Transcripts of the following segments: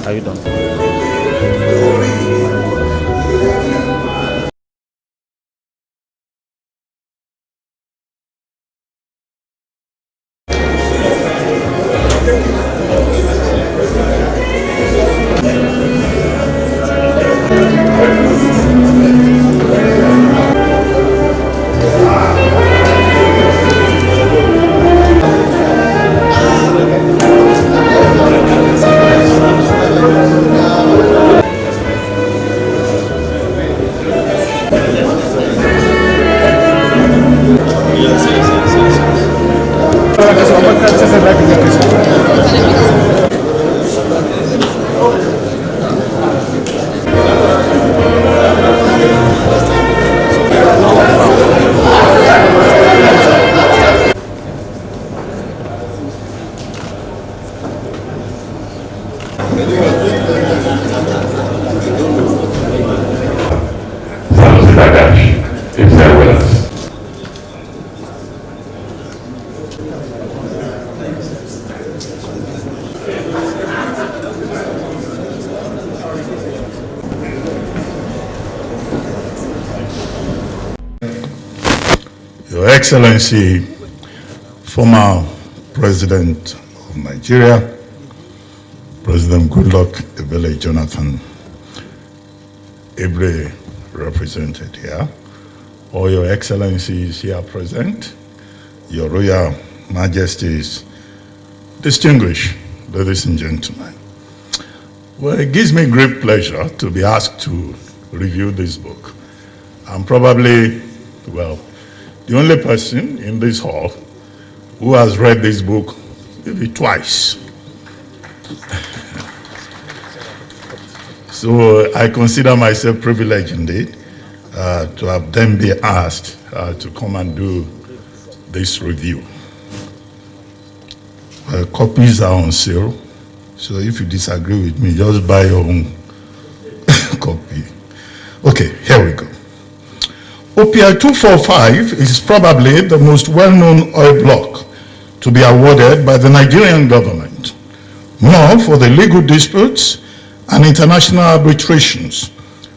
Are you done? Is there with us? Your Excellency, former President of Nigeria, President Goodluck Ebele Jonathan, ably represented here, all your excellencies here present, your royal majesties, distinguished ladies and gentlemen. Well, it gives me great pleasure to be asked to review this book. I'm probably, well, the only person in this hall who has read this book maybe twice. So I consider myself privileged indeed to have then been asked to come and do this review. Copies are on sale, so if you disagree with me, just buy your own copy. Okay, here we go. OPL 245 is probably the most well-known oil block to be awarded by the Nigerian government, more for the legal disputes and international arbitrations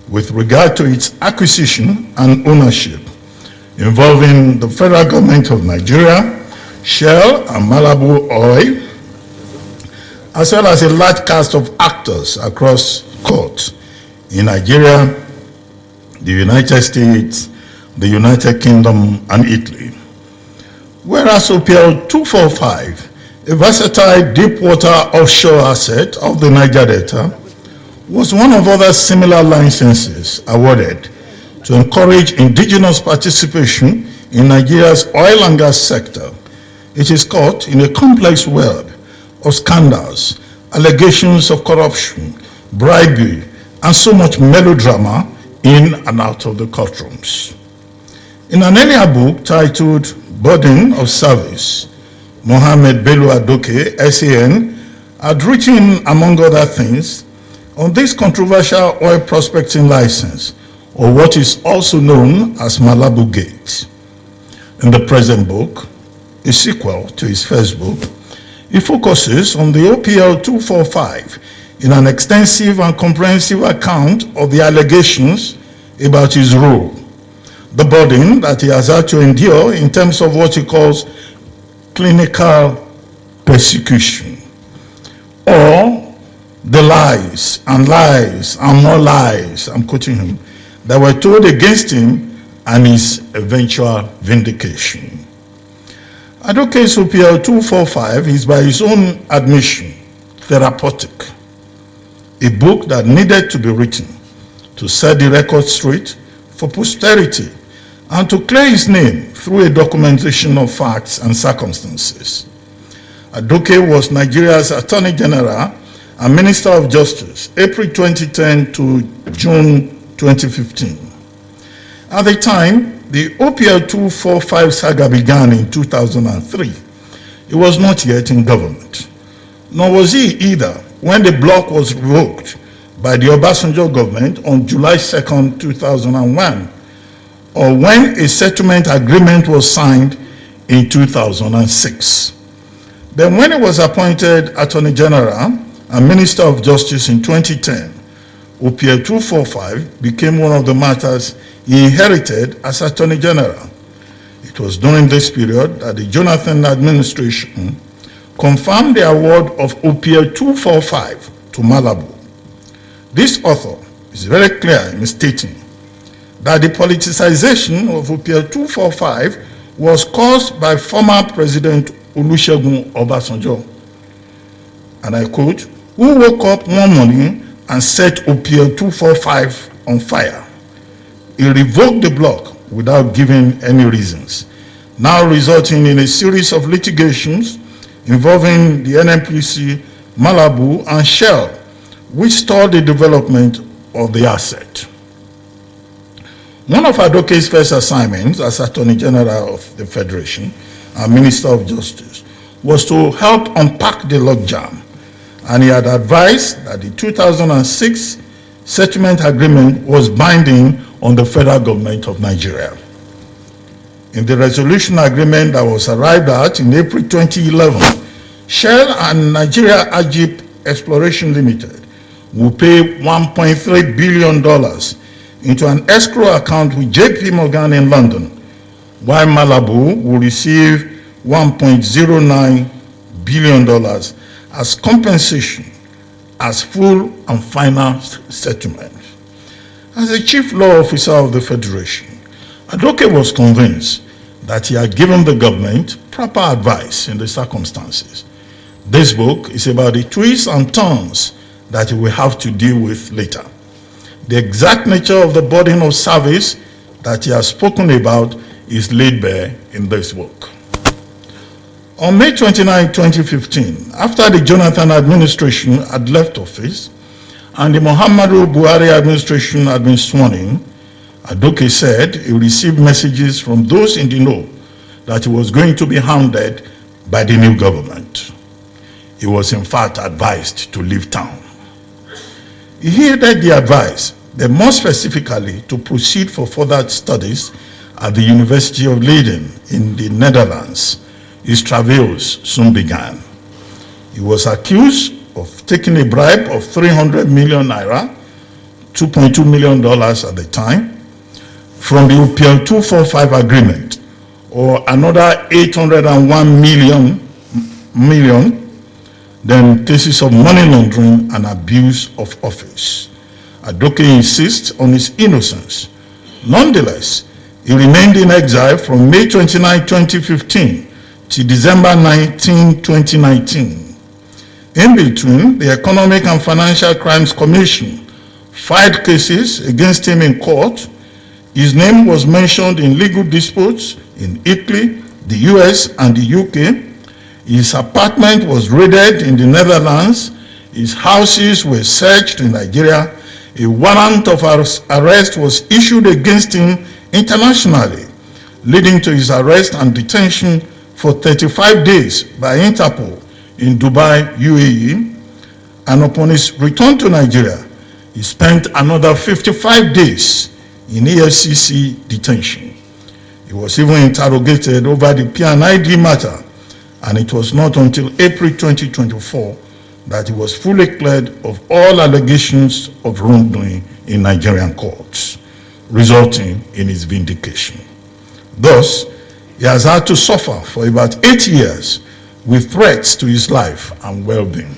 with regard to its acquisition and ownership involving the federal government of Nigeria, Shell and Malabu Oil, as well as a large cast of actors across courts in Nigeria, the United States, the United Kingdom, and Italy. Whereas OPL 245, a versatile deep-water offshore asset of the Niger Delta, was one of other similar licenses awarded to encourage indigenous participation in Nigeria's oil and gas sector. It is caught in a complex web of scandals, allegations of corruption, bribery, and so much melodrama in and out of the courtrooms. In an earlier book titled Burden of Service, Mohammed Bello Adoke, SAN, had written, among other things, on this controversial oil prospecting license, or what is also known as Malabu Gate. In the present book, a sequel to his first book, he focuses on the OPL 245 in an extensive and comprehensive account of the allegations about his role, the burden that he has had to endure in terms of what he calls clinical persecution, or the lies and more lies, I'm quoting him, that were told against him and his eventual vindication. Adoke's OPL 245 is, by his own admission, therapeutic, a book that needed to be written to set the record straight for posterity and to clear his name through a documentation of facts and circumstances. Adoke was Nigeria's Attorney General and Minister of Justice, April 2010 to June 2015. At the time the OPL 245 saga began in 2003, he was not yet in government, nor was he either when the block was revoked by the Obasanjo government on July 2nd, 2001, or when a settlement agreement was signed in 2006. Then when he was appointed Attorney General and Minister of Justice in 2010, OPL 245 became one of the matters he inherited as Attorney General. It was during this period that the Jonathan administration confirmed the award of OPL 245 to Malabu. This author is very clear in stating that the politicization of OPL 245 was caused by former President Olusegun Obasanjo, and I quote, who woke up one morning and set OPL 245 on fire. He revoked the block without giving any reasons, now resulting in a series of litigations involving the NNPC, Malabu, and Shell, which stalled the development of the asset. One of Adoke's first assignments as Attorney General of the Federation and Minister of Justice was to help unpack the logjam, and he had advised that the 2006 settlement agreement was binding on the federal government of Nigeria. In the resolution agreement that was arrived at in April 2011, Shell and Nigeria Agip Exploration Limited will pay $1.3 billion into an escrow account with JP Morgan in London, while Malabu will receive $1.09 billion as compensation as full and final settlement. As the Chief Law Officer of the Federation, Adoke was convinced that he had given the government proper advice in the circumstances. This book is about the twists and turns that he will have to deal with later. The exact nature of the burden of service that he has spoken about is laid bare in this book. On May 29, 2015, after the Jonathan administration had left office and the Muhammadu Buhari administration had been sworn in, Adoke said he received messages from those in the know that he was going to be hounded by the new government. He was in fact advised to leave town. He heeded the advice, but more specifically to proceed for further studies at the University of Leiden in the Netherlands. His travails soon began. He was accused of taking a bribe of 300 million naira, $2.2 million at the time, from the OPL 245 agreement, or another 801 million, then cases of money laundering and abuse of office. Adoke insists on his innocence. Nonetheless, he remained in exile from May 29, 2015 to December 19, 2019. In between, the Economic and Financial Crimes Commission filed cases against him in court. His name was mentioned in legal disputes in Italy, the US, and the UK. His apartment was raided in the Netherlands. His houses were searched in Nigeria. A warrant of arrest was issued against him internationally, leading to his arrest and detention for 35 days by Interpol in Dubai, UAE. And upon his return to Nigeria, he spent another 55 days in EFCC detention. He was even interrogated over the P&ID matter, and it was not until April 2024 that he was fully cleared of all allegations of wrongdoing in Nigerian courts, resulting in his vindication. Thus, he has had to suffer for about 8 years with threats to his life and well-being.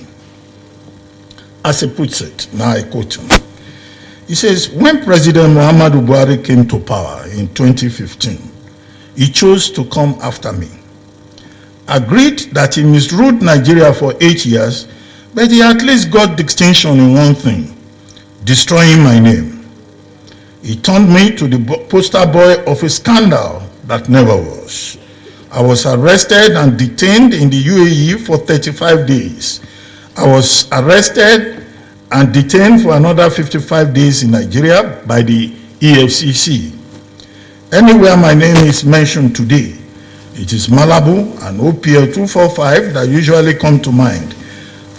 As he puts it, now I quote him, he says, when President Muhammadu Buhari came to power in 2015, he chose to come after me. Agreed that he misruled Nigeria for 8 years, but he at least got distinction in one thing, destroying my name. He turned me to the poster boy of a scandal that never was. I was arrested and detained in the UAE for 35 days. I was arrested and detained for another 55 days in Nigeria by the EFCC. Anywhere my name is mentioned today, it is Malabu and OPL 245 that usually come to mind,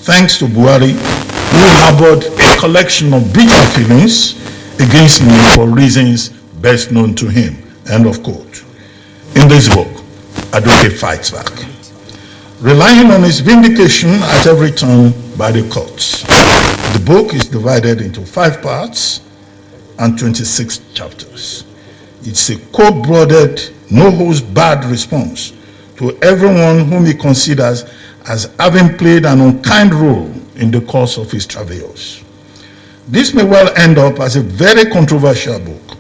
thanks to Buhari, who harbored a collection of bitter feelings against me for reasons best known to him. End of quote. In this book, Adoke fights back, relying on his vindication at every turn by the courts. The book is divided into 5 parts and 26 chapters. It's a cold-blooded, no-holds-barred response to everyone whom he considers as having played an unkind role in the course of his travails. This may well end up as a very controversial book,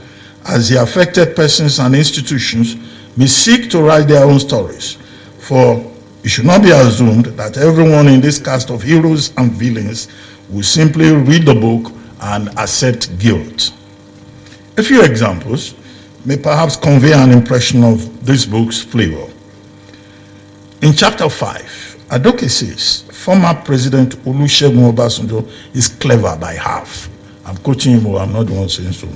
as the affected persons and institutions may seek to write their own stories, for it should not be assumed that everyone in this cast of heroes and villains will simply read the book and accept guilt. A few examples may perhaps convey an impression of this book's flavor. In chapter 5, Adoke says, former President Olusegun Obasanjo is clever by half. I'm quoting him, I'm not the one saying so.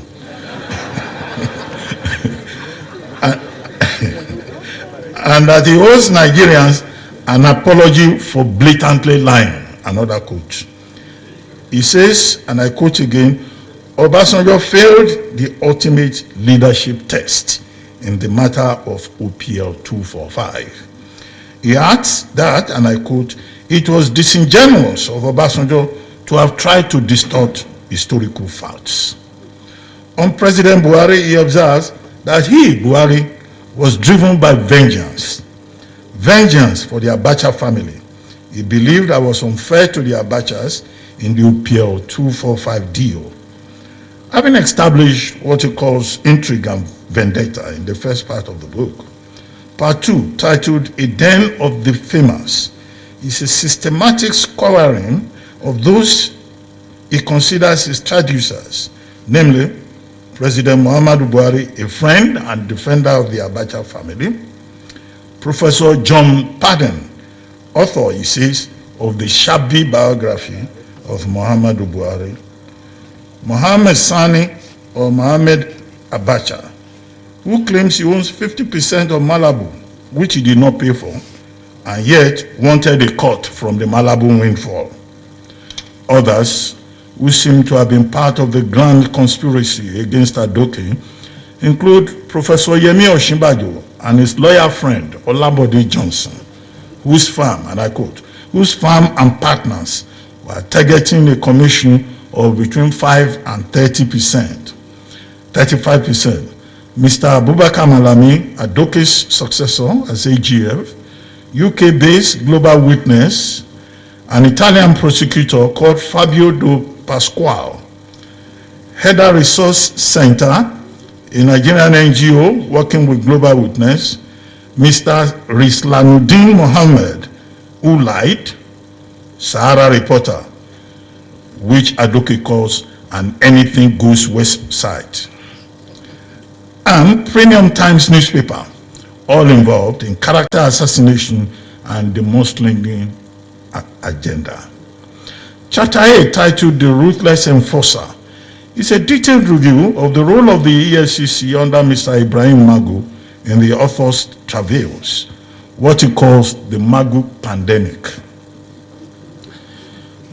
And that he owes Nigerians an apology for blatantly lying. Another quote. He says, and I quote again, Obasanjo failed the ultimate leadership test in the matter of OPL 245. He adds that, and I quote, it was disingenuous of Obasanjo to have tried to distort historical facts. On President Buhari, he observes that he, Buhari, was driven by vengeance. Vengeance for the Abacha family. He believed I was unfair to the Abachas in the OPL 245 deal. Having established what he calls intrigue and vendetta in the first part of the book, part 2, titled A Den of the Famous, is a systematic scoring of those he considers his traducers, namely President Muhammadu Buhari, a friend and defender of the Abacha family, Professor John Padden, author, he says, of the shabby biography of Muhammadu Buhari, Mohammed Sani or Mohammed Abacha, who claims he owns 50% of Malabu, which he did not pay for, and yet wanted a cut from the Malabu windfall. Others, who seem to have been part of the grand conspiracy against Adoke, include Professor Yemi Osinbajo and his lawyer friend Olabode Johnson, whose firm, and I quote, whose firm and partners were targeting a commission of between 5 and 35%. Mr. Abubakar Malami, Adoke's successor as AGF, UK-based Global Witness, an Italian prosecutor called Fabio Do Pasquale, Header Resource Center, a Nigerian NGO working with Global Witness, Mr. Rislanuddin Mohammed, who lied, Sahara Reporter, which Adoke calls an anything goes website, and Premium Times newspaper, all involved in character assassination and the mudslinging agenda. Chapter 8, titled The Ruthless Enforcer, is a detailed review of the role of the EFCC under Mr. Ibrahim Magu in the author's travails, what he calls the Magu pandemic.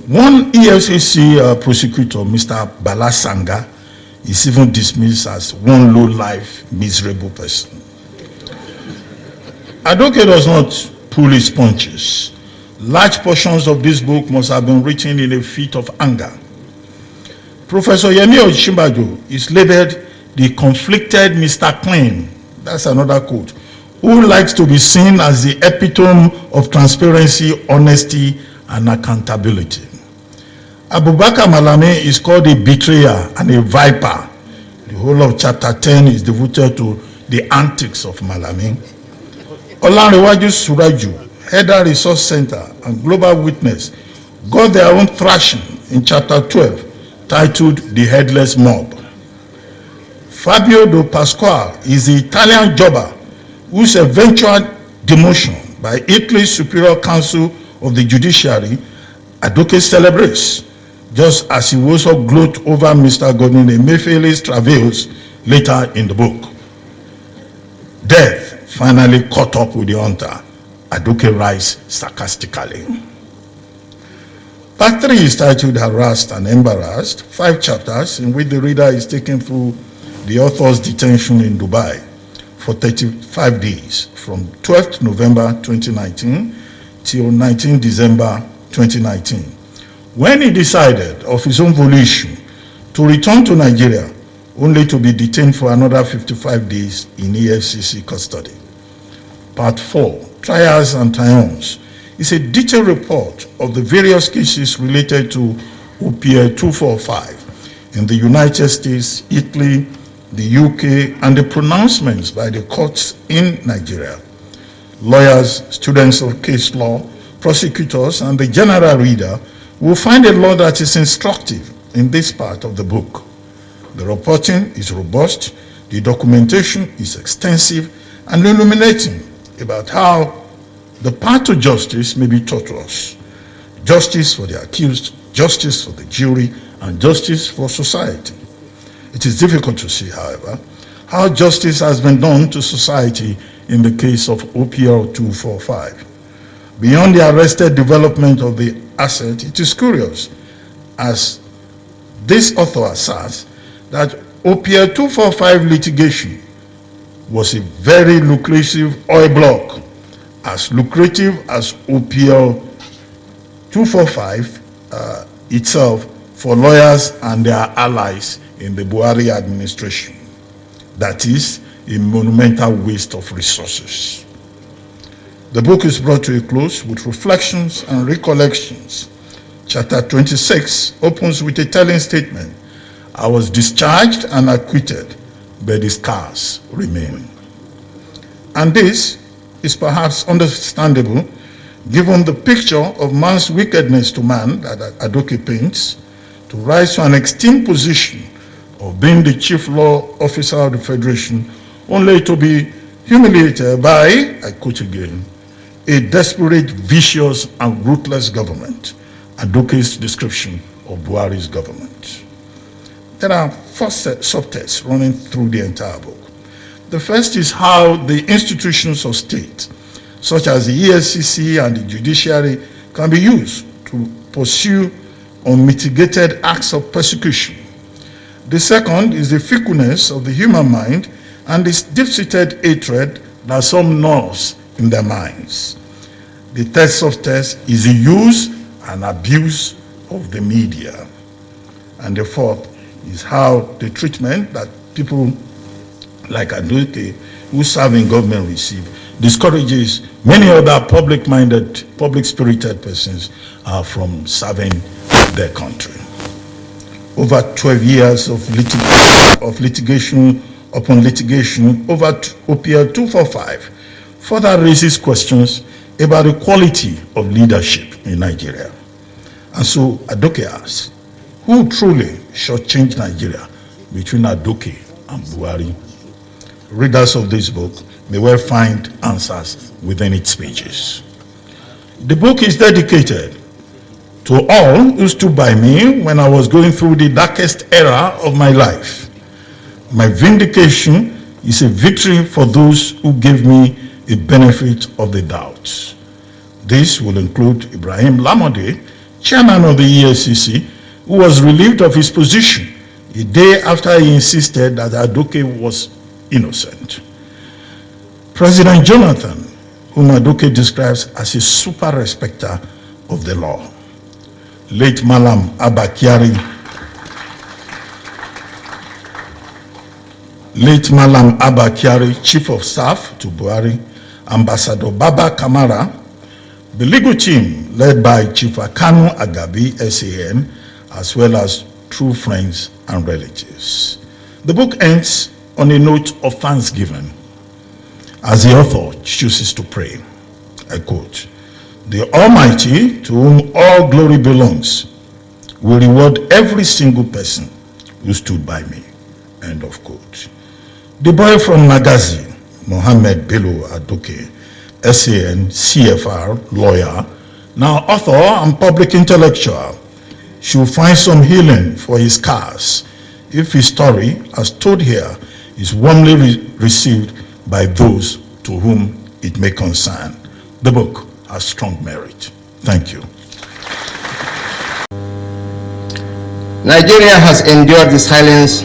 One EFCC prosecutor, Mr. Balasanga, is even dismissed as one low-life, miserable person. Adoke does not pull his punches. Large portions of this book must have been written in a fit of anger. Professor Yemi Osinbajo is labeled the conflicted Mr. Clean, that's another quote, who likes to be seen as the epitome of transparency, honesty, and accountability. Abubakar Malami is called a betrayer and a viper. The whole of chapter 10 is devoted to the antics of Malami. Olanrewaju Suraju, Header Resource Center, and Global Witness got their own thrashing in chapter 12, titled The Headless Mob. Fabio Do Pasquale is the Italian jobber whose eventual demotion by Italy's Superior Council of the Judiciary Adoke celebrates, just as he also gloat over Mr. Godwin Emefiele's travails later in the book. Death finally caught up with the hunter, Adoke writes sarcastically. Part 3 is titled Harassed and Embarrassed, 5 chapters in which the reader is taken through the author's detention in Dubai for 35 days from 12th November 2019 till 19 December 2019, when he decided of his own volition to return to Nigeria only to be detained for another 55 days in EFCC custody. Part 4, Trials and Triumphs, is a detailed report of the various cases related to OPL 245 in the United States, Italy, the UK, and the pronouncements by the courts in Nigeria. Lawyers, students of case law, prosecutors, and the general reader will find a law that is instructive in this part of the book. The reporting is robust, the documentation is extensive and illuminating about how the path to justice may be taught to us. Justice for the accused, justice for the jury, and justice for society. It is difficult to see, however, how justice has been done to society in the case of OPL 245. Beyond the arrested development of the asset, it is curious, as this author asserts, that OPL 245 litigation was a very lucrative oil block, as lucrative as OPL 245 itself for lawyers and their allies in the Buhari administration. That is a monumental waste of resources. The book is brought to a close with reflections and recollections. Chapter 26 opens with a telling statement I was discharged and acquitted, but the scars remain. And this is perhaps understandable given the picture of man's wickedness to man that Adoke paints, to rise to an extreme position of being the chief law officer of the Federation, only to be humiliated by, I quote again, a desperate, vicious, and ruthless government. Adoke's description of Buhari's government. There are four subtexts running through the entire book. The first is how the institutions of state, such as the EFCC and the judiciary, can be used to pursue unmitigated acts of persecution. The second is the fickleness of the human mind and this deep-seated hatred that some gnaws in their minds. The third subtext is the use and abuse of the media. And the fourth is how the treatment that people like Adoke who serve in government receive discourages many other public-minded, public-spirited persons from serving their country. Over 12 years of litigation upon litigation over OPL 245 further raises questions about the quality of leadership in Nigeria. And so Adoke asks, who truly shall change Nigeria between Adoke and Buhari? Readers of this book may well find answers within its pages. The book is dedicated to all who stood by me when I was going through the darkest era of my life. My vindication is a victory for those who gave me a benefit of the doubt. This will include Ibrahim Lamode, chairman of the EFCC, who was relieved of his position a day after he insisted that Adoke was innocent. President Jonathan, whom Adoke describes as a super respecter of the law. Late Malam Abba Kyari, Chief of Staff to Buhari, Ambassador Baba Kamara, the legal team led by Chief Akanu Agabi, SAN, as well as true friends and relatives. The book ends on a note of thanksgiving as the author chooses to pray. I quote, "The Almighty, to whom all glory belongs, will reward every single person who stood by me." End of quote. The boy from Nagazi, Mohammed Bello Adoke, SAN, CFR, lawyer, now author and public intellectual, should find some healing for his scars if his story, as told here, is warmly received by those to whom it may concern. The book has strong merit. Thank you. Nigeria has endured the silence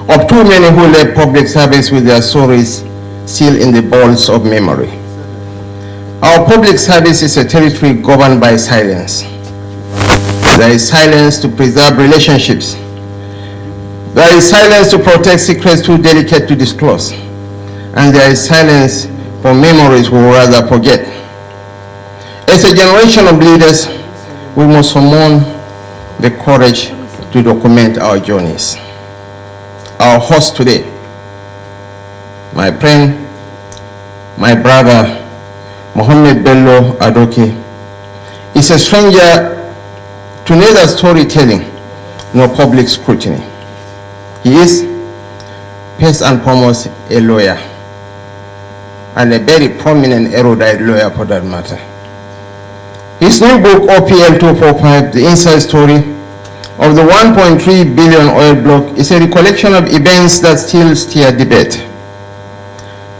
of too many who left public service with their stories sealed in the vaults of memory. Our public service is a territory governed by silence. There is silence to preserve relationships. There is silence to protect secrets too delicate to disclose. And there is silence for memories we would rather forget. As a generation of leaders, we must summon the courage to document our journeys. Our host today, my friend, my brother, Mohammed Bello Adoke, is a stranger to neither storytelling nor public scrutiny. He is, first and foremost, a lawyer, and a very prominent erudite lawyer for that matter. His new book, OPL 245, The Inside Story of the 1.3 billion oil block, is a recollection of events that still stir debate.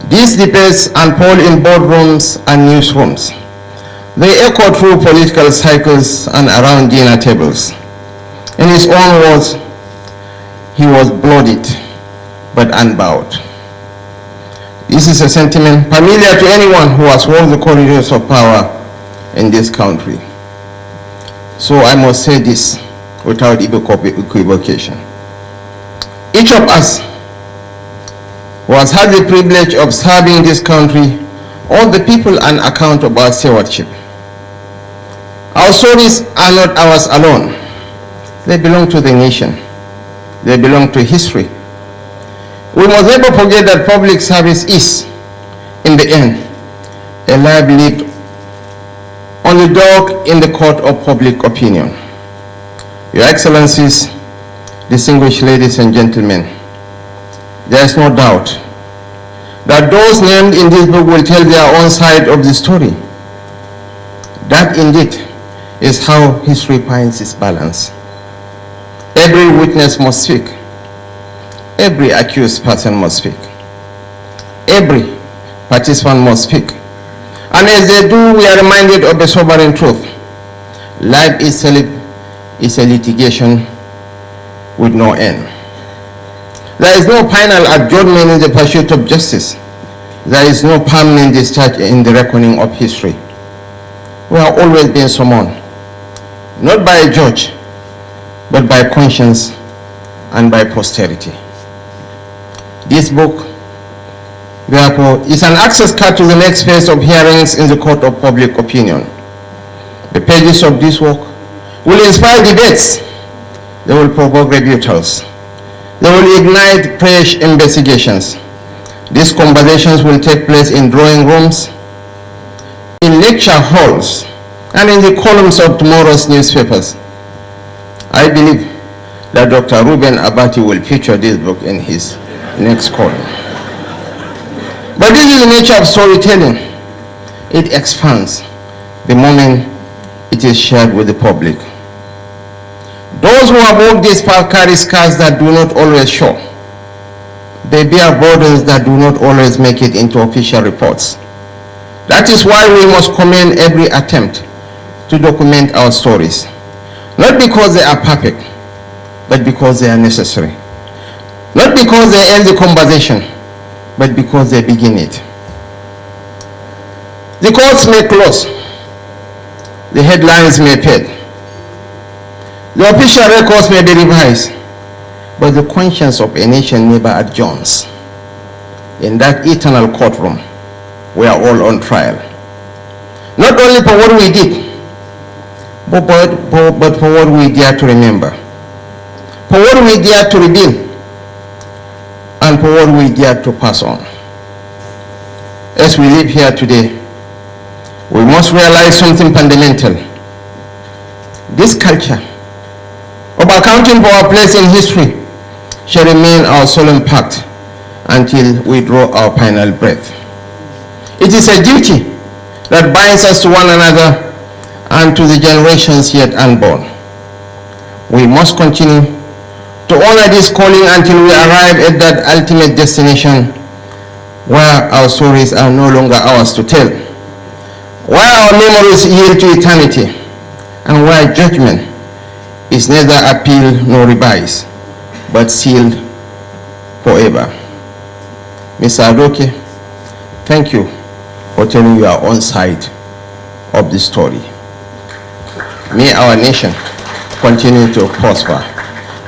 These debates unfold in boardrooms and newsrooms. They echo through political cycles and around dinner tables. In his own words, he was bloodied but unbowed. This is a sentiment familiar to anyone who has walked the corridors of power in this country. So I must say this without equivocation. Each of us who has had the privilege of serving this country owes the people an account of our stewardship. Our stories are not ours alone. They belong to the nation. They belong to history. We must never forget that public service is, in the end, a life lived on the dock in the court of public opinion. Your Excellencies, distinguished ladies and gentlemen, there is no doubt that those named in this book will tell their own side of the story. That indeed is how history finds its balance. Every witness must speak. Every accused person must speak. Every participant must speak. And as they do, we are reminded of the sobering truth. Life itself is a litigation with no end. There is no final adjournment in the pursuit of justice. There is no permanent discharge in the reckoning of history. We have always been summoned, not by a judge, but by conscience and by posterity. This book, therefore, is an access card to the next phase of hearings in the court of public opinion. The pages of this work will inspire debates. They will provoke rebuttals. They will ignite fresh investigations. These conversations will take place in drawing rooms, in lecture halls, and in the columns of tomorrow's newspapers. I believe that Dr. Ruben Abati will feature this book in his next column. But this is the nature of storytelling. It expands the moment it is shared with the public. Those who have walked this path carry scars that do not always show. They bear burdens that do not always make it into official reports. That is why we must commend every attempt to document our stories. Not because they are perfect, but because they are necessary. Not because they end the conversation, but because they begin it. The courts may close. The headlines may fade. The official records may be revised, but the conscience of a nation never adjourns. In that eternal courtroom, we are all on trial. Not only for what we did, but for what we dare to remember, for what we dare to reveal, and for what we dare to pass on. As we live here today, we must realize something fundamental. This culture of accounting for our place in history shall remain our solemn pact until we draw our final breath. It is a duty that binds us to one another and to the generations yet unborn. We must continue to honor this calling until we arrive at that ultimate destination where our stories are no longer ours to tell, where our memories yield to eternity, and where judgment is neither appealed nor revised, but sealed forever. Mr. Adoke, thank you for telling your own side of the story. May our nation continue to prosper.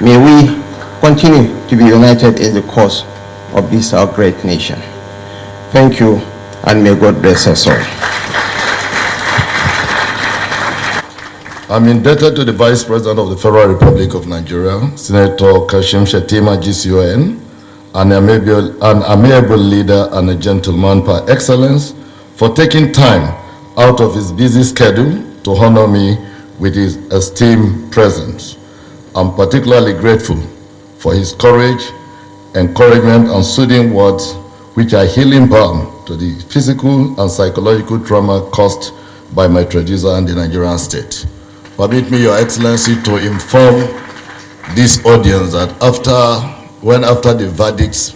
May we continue to be united in the cause of this our great nation. Thank you, and may God bless us all. I'm indebted to the Vice President of the Federal Republic of Nigeria, Senator Kashim Shettima, GCON, an amiable leader and a gentleman par excellence, for taking time out of his busy schedule to honor me with his esteemed presence. I'm particularly grateful for his courage, encouragement, and soothing words, which are healing balm to the physical and psychological trauma caused by my traducer and the Nigerian state. Permit me, Your Excellency, to inform this audience that after the verdicts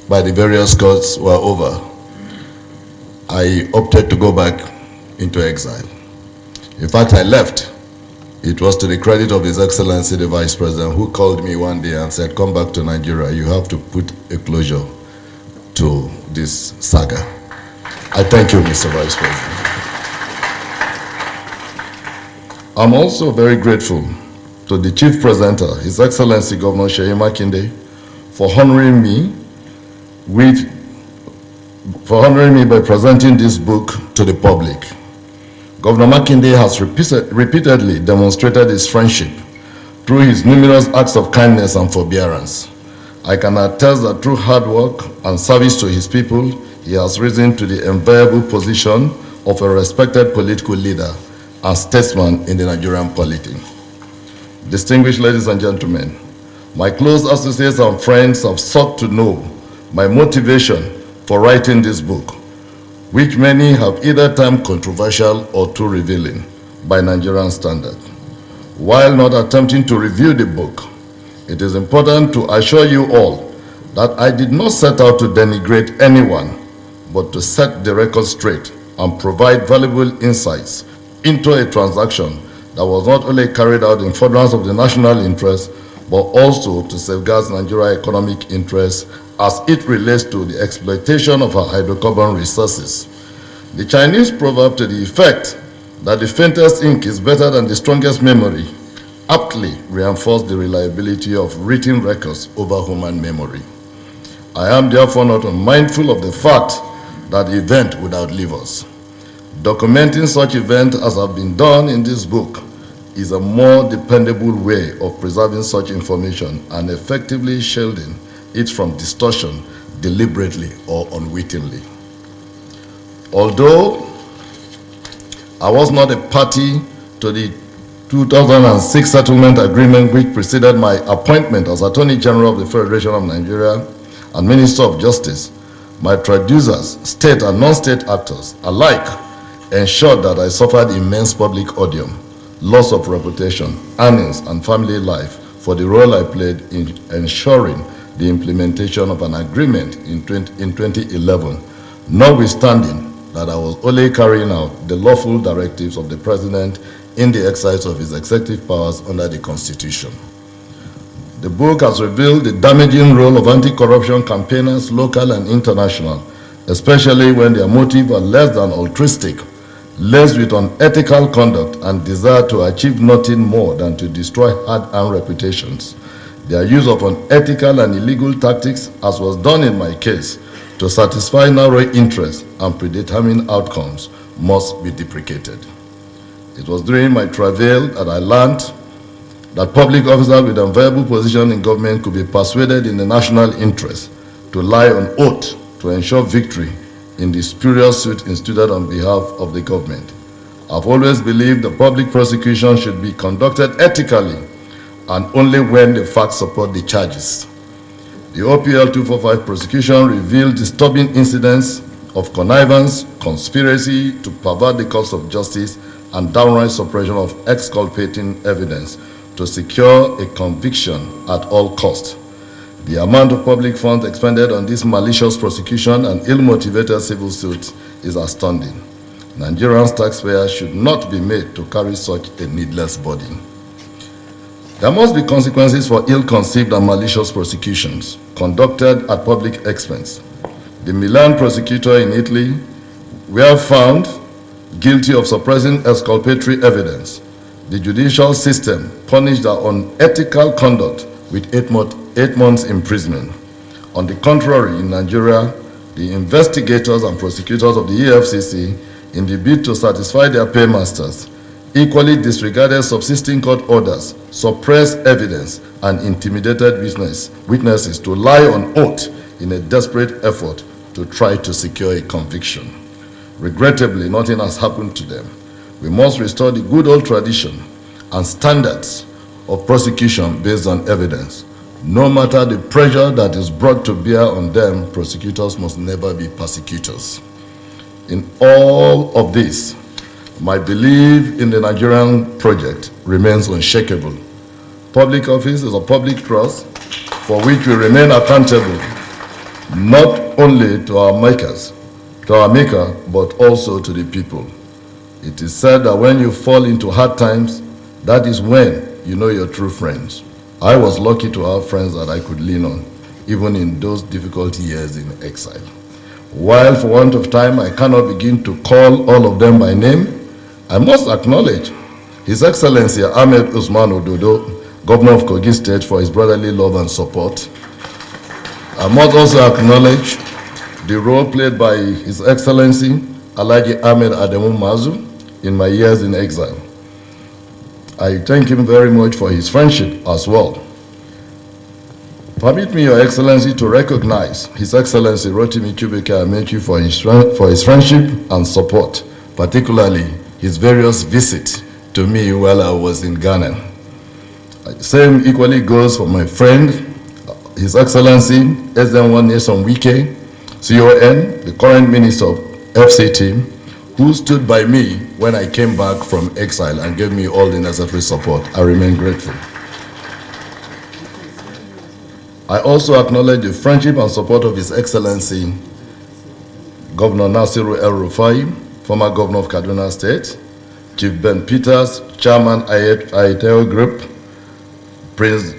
by the various courts were over, I opted to go back into exile. In fact, I left. It was to the credit of His Excellency, the Vice President, who called me one day and said, "Come back to Nigeria. You have to put a closure to this saga." I thank you, Mr. Vice President. I'm also very grateful to the Chief Presenter, His Excellency Governor Seyi Makinde, for honoring me by presenting this book to the public. Governor Makinde has repeatedly demonstrated his friendship through his numerous acts of kindness and forbearance. I can attest that through hard work and service to his people, he has risen to the enviable position of a respected political leader and statesman in the Nigerian polity. Distinguished ladies and gentlemen, my close associates and friends have sought to know my motivation for writing this book, which many have either termed controversial or too revealing by Nigerian standard. While not attempting to review the book, it is important to assure you all that I did not set out to denigrate anyone, but to set the record straight and provide valuable insights into a transaction that was not only carried out in furtherance of the national interest, but also to safeguard Nigeria's economic interests as it relates to the exploitation of our hydrocarbon resources. The Chinese proverb to the effect that the faintest ink is better than the strongest memory aptly reinforced the reliability of written records over human memory. I am therefore not unmindful of the fact that the event would outlive us. Documenting such events as have been done in this book is a more dependable way of preserving such information and effectively shielding it from distortion deliberately or unwittingly. Although I was not a party to the 2006 settlement agreement which preceded my appointment as Attorney General of the Federation of Nigeria and Minister of Justice, my traducers, state and non-state actors alike ensured that I suffered immense public odium, loss of reputation, earnings, and family life for the role I played in ensuring the implementation of an agreement in 2011, notwithstanding that I was only carrying out the lawful directives of the President in the exercise of his executive powers under the Constitution. The book has revealed the damaging role of anti-corruption campaigners, local and international, especially when their motives are less than altruistic, laced with unethical conduct and desire to achieve nothing more than to destroy hard-earned reputations. Their use of unethical and illegal tactics, as was done in my case, to satisfy narrow interests and predetermined outcomes must be deprecated. It was during my travail that I learned that public officers with a viable position in government could be persuaded in the national interest to lie on oath to ensure victory in the spurious suit instituted on behalf of the government. I've always believed the public prosecution should be conducted ethically and only when the facts support the charges. The OPL 245 prosecution revealed disturbing incidents of connivance, conspiracy to pervert the course of justice, and downright suppression of exculpating evidence to secure a conviction at all costs. The amount of public funds expended on this malicious prosecution and ill-motivated civil suits is astounding. Nigerian taxpayers should not be made to carry such a needless burden. There must be consequences for ill-conceived and malicious prosecutions conducted at public expense. The Milan prosecutor in Italy were found guilty of suppressing exculpatory evidence. The judicial system punished their unethical conduct with 8 months imprisonment. On the contrary, in Nigeria, the investigators and prosecutors of the EFCC, in the bid to satisfy their paymasters, equally disregarded subsisting court orders, suppressed evidence, and intimidated witnesses to lie on oath in a desperate effort to try to secure a conviction. Regrettably, nothing has happened to them. We must restore the good old tradition and standards of prosecution based on evidence. No matter the pressure that is brought to bear on them, prosecutors must never be persecutors. In all of this, my belief in the Nigerian project remains unshakable. Public office is a public trust for which we remain accountable, not only to our maker, but also to the people. It is said that when you fall into hard times, that is when you know your true friends. I was lucky to have friends that I could lean on, even in those difficult years in exile. While for want of time, I cannot begin to call all of them by name, I must acknowledge His Excellency Ahmed Usman Ododo, Governor of Kogi State, for his brotherly love and support. I must also acknowledge the role played by His Excellency Alhaji Ahmed Adamu Mazu in my years in exile. I thank him very much for his friendship as well. Permit me, Your Excellency, to recognize His Excellency Rotimi Chubeke Amechi for his friendship and support, particularly his various visits to me while I was in Ghana. Same equally goes for my friend, His Excellency SN1 Nyesom Wike, CON, the current Minister of FCT, who stood by me when I came back from exile and gave me all the necessary support. I remain grateful. I also acknowledge the friendship and support of His Excellency Governor Nasiru El Rufai, former Governor of Kaduna State, Chief Ben Peters, Chairman Aiteo Group, Prince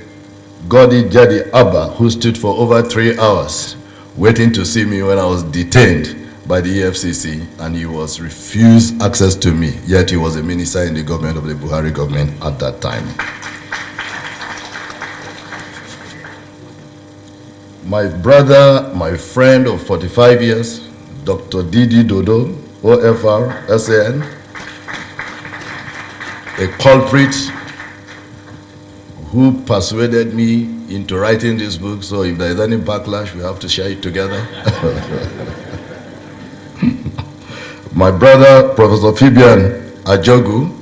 Godi Jadi Abba, who stood for over 3 hours waiting to see me when I was detained by the EFCC, and he was refused access to me, yet he was a minister in the government of the Buhari government at that time. My brother, my friend of 45 years, Dr. Didi Dodo, OFR, SAN, a culprit who persuaded me into writing this book, so if there is any backlash, we have to share it together. My brother, Professor Fibian Ajogu,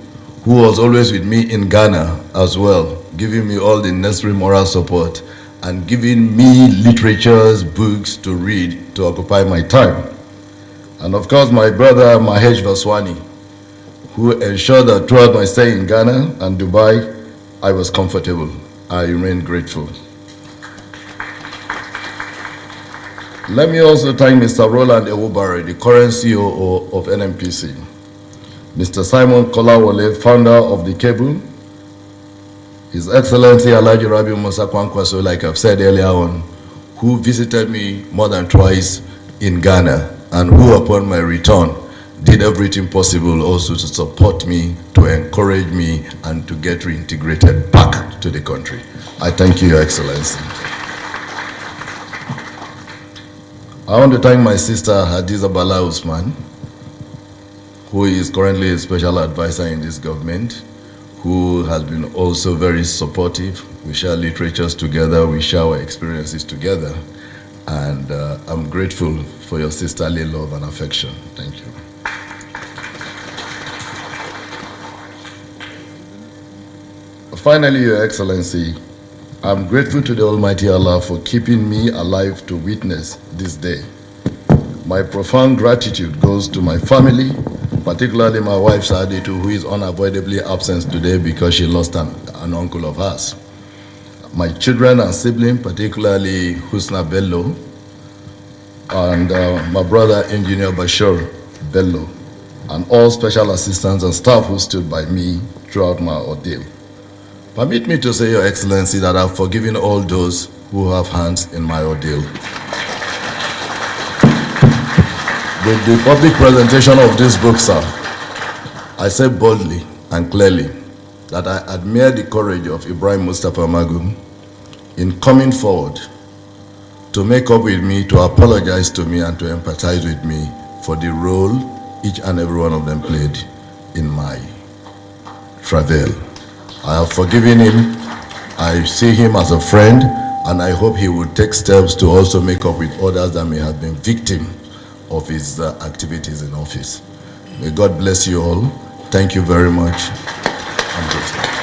who was always with me in Ghana as well, giving me all the necessary moral support and giving me literatures, books to read to occupy my time. And of course, my brother, Mahesh Vaswani, who ensured that throughout my stay in Ghana and Dubai, I was comfortable. I remain grateful. Let me also thank Mr. Roland Ewubare, the current COO of NNPC, Mr. Simon Kolawole, founder of the Cable, His Excellency Alhaji Rabi Musa Kwankwaso, like I've said earlier on, who visited me more than twice in Ghana and who upon my return did everything possible also to support me, to encourage me, and to get reintegrated back to the country. I thank you, Your Excellency. I want to thank my sister Hadiza Bala Usman, who is currently a special advisor in this government, who has been also very supportive. We share literatures together, we share our experiences together, and I'm grateful for your sisterly love and affection. Thank you. Finally, Your Excellency, I'm grateful to the Almighty Allah for keeping me alive to witness this day. My profound gratitude goes to my family, particularly my wife Saaditu, who is unavoidably absent today because she lost an uncle of hers. My children and siblings, particularly Husna Bello, and my brother Engineer Bashir Bello, and all special assistants and staff who stood by me throughout my ordeal. Permit me to say, Your Excellency, that I've forgiven all those who have hands in my ordeal. With the public presentation of this book, sir, I say boldly and clearly that I admire the courage of Ibrahim Mustapha Magum in coming forward to make up with me, to apologize to me, and to empathize with me for the role each and every one of them played in my travail. I have forgiven him. I see him as a friend, and I hope he will take steps to also make up with others that may have been victims of his activities in office. May God bless you all. Thank you very much. I'm grateful.